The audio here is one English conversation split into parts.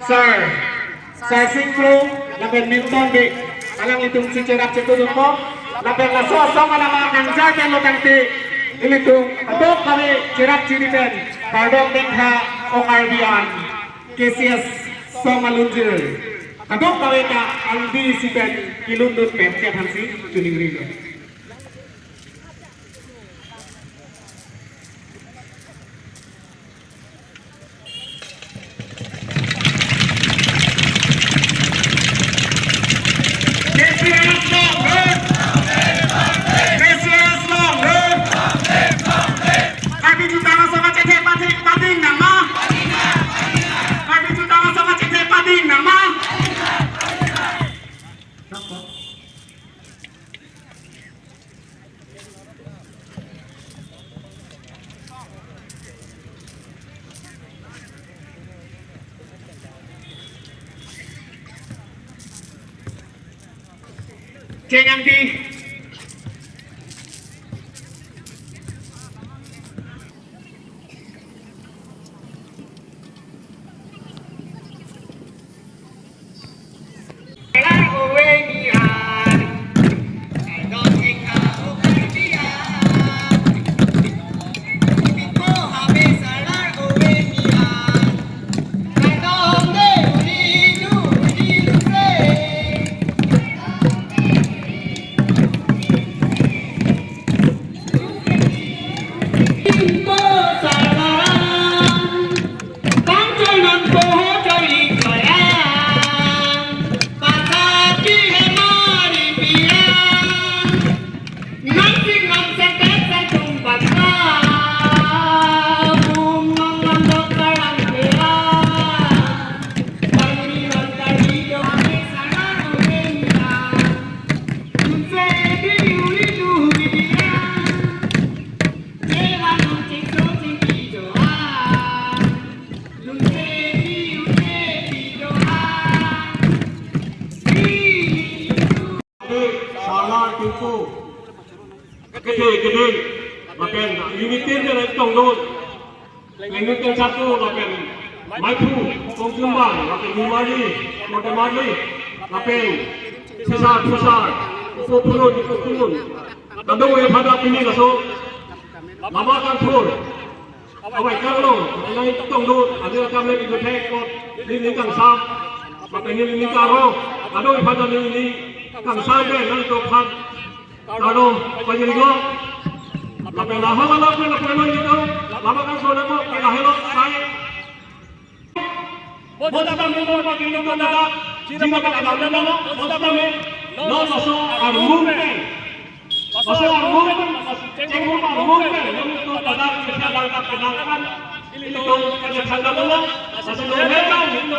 Sir Singkro, laban Milton di alang itong si Cerap Cetulong mo, laban na sosong ang mga kanjagan mo tangti, ilitong adok kami Cerap Ciripen, pardong dengha o kardian, KCS Somalunjir. Adok kami ka ang di si Ben Kilundun Pen, kaya hansi, tuning rilo. Ceng Angdi gede, makan limitin dia naik tongdol, limitin satu makan maipu, tongjumbang, makan himali, makan mali, makan besar, pukul, kadang yang pada ini langsung, lama kan pun, awak kalau naik tongdol, ada kami itu tekot, ini kan sah, makan ini karo, kadang yang pada ini kan sah deh, nanti topan. Kalau penyidik lapan lahal lapan lapan itu, lapan kan sudah mau kita helok saya. Bodoh kami mau pakai itu ada, jika kita ada nama, bodoh kami, no masuk armumpe, masuk armumpe, itu ada kita langkah kenangan, itu kerja tanda bola, masuk mereka, itu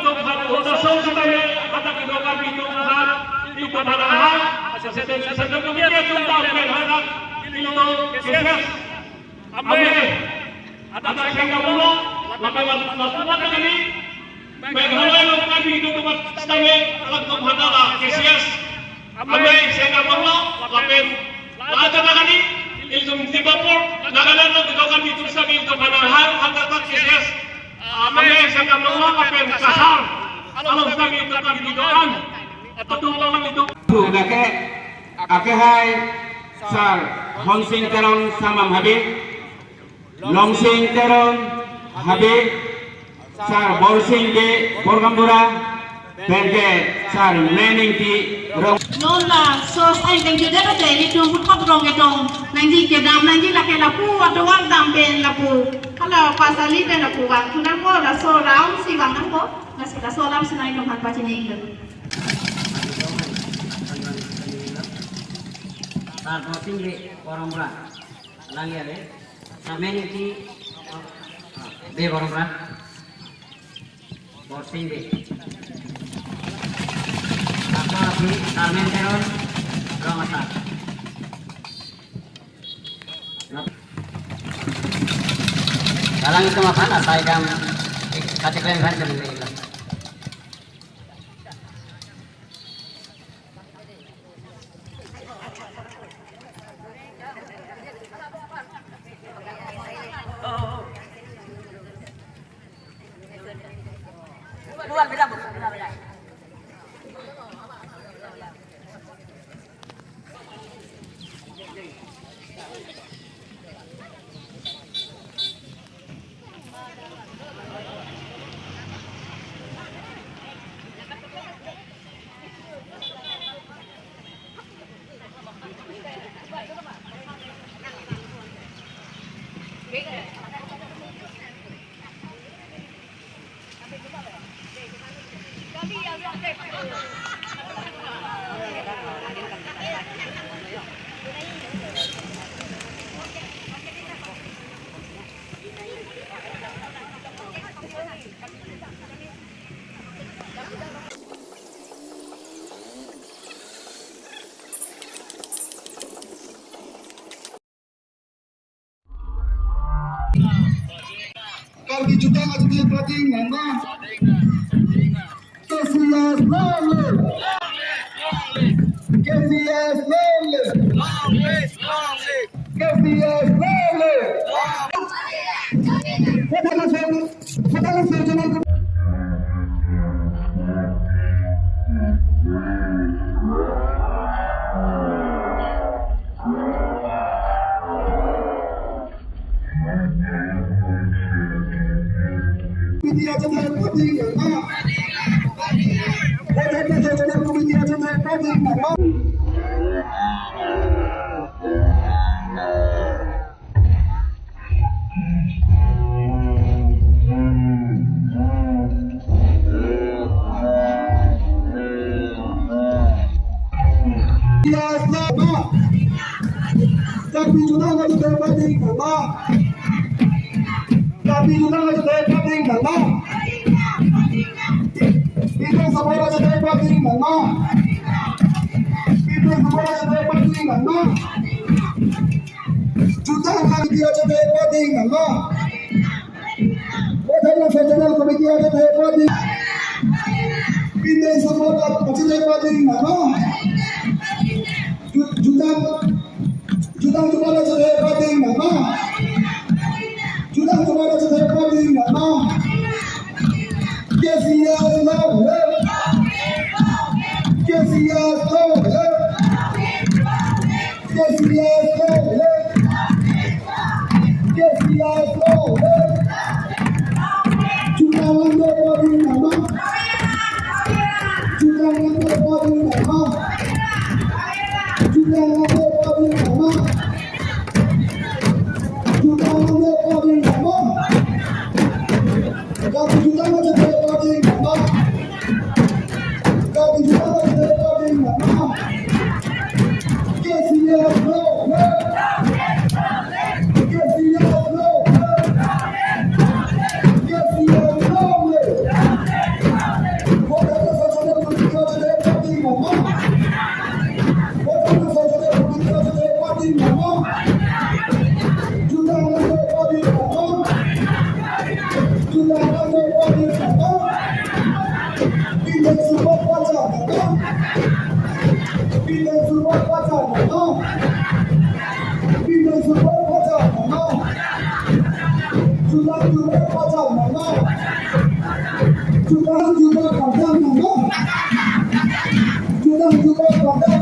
bodoh song katanya, kata kedua itu kan, itu padahal. Sedang kemudian kita berharap itu KCS ambil ada yang kamu lakukan ini bagaimana kami itu tempat stay alat pemadalah KCS ambil saya kamu lakukan ada lagi itu Singapura nagalan itu kami itu kami pemadalah antar KCS ambil saya kamu lakukan kasar kalau kami itu kami doakan atau itu Gake akehai sar honsing teron samam habib longsing teron habib sar borsing de borgambura berge sar mening ti rong nona sos ai deng juda ka tele tu put rong etong nanji ke dam nanji la ke la pu atau wang dam ben la pu kalau pasali ben la pu wang tu nang ko la so raun si wang nang ko nasi la so lam sinai no han pa chini Sar borsing de borgambura langi ale sar mening ti de borgambura borsing de Tapi Carmen Teron Rongasa. Dalam itu makanan saya kan kategori kan sendiri. Luar beda, Bu. Beda. Kalau juga masih di pertandingan, KCS Lawless, KCS Lawless, KCS Lawless. Setelah saya Media channel pertandingan, media channel pertandingan. Tapi juga nggak bisa pertandingan, tapi juga nggak bisa pertandingan. Itu semua sudah pertandingan, itu semua sudah pertandingan. Juga kali dia sudah pertandingan. Padahal federal komite ada pertandingan. Itu semua sudah pertandingan. Juga sudah pertandingan. Sudah pertandingan. KCS Lawless, KCS Lawless, KCS Lawless, KCS Lawless. Sudah pertandingan. Sudah pertandingan. Sudah pertandingan. Sudah pertandingan. Kami juga masih pertandingan. Kami juga masih pertandingan. KCS Lawless, KCS Lawless, KCS Lawless. Kota saudara kita sudah pertandingan. Kota saudara kita sudah pertandingan. Sudah pertandingan. Sudah pertandingan. Bila semua pacaran, bila semua pacaran, bila semua pacaran, sudah juga pacaran, sudah juga pacaran, sudah juga pacaran.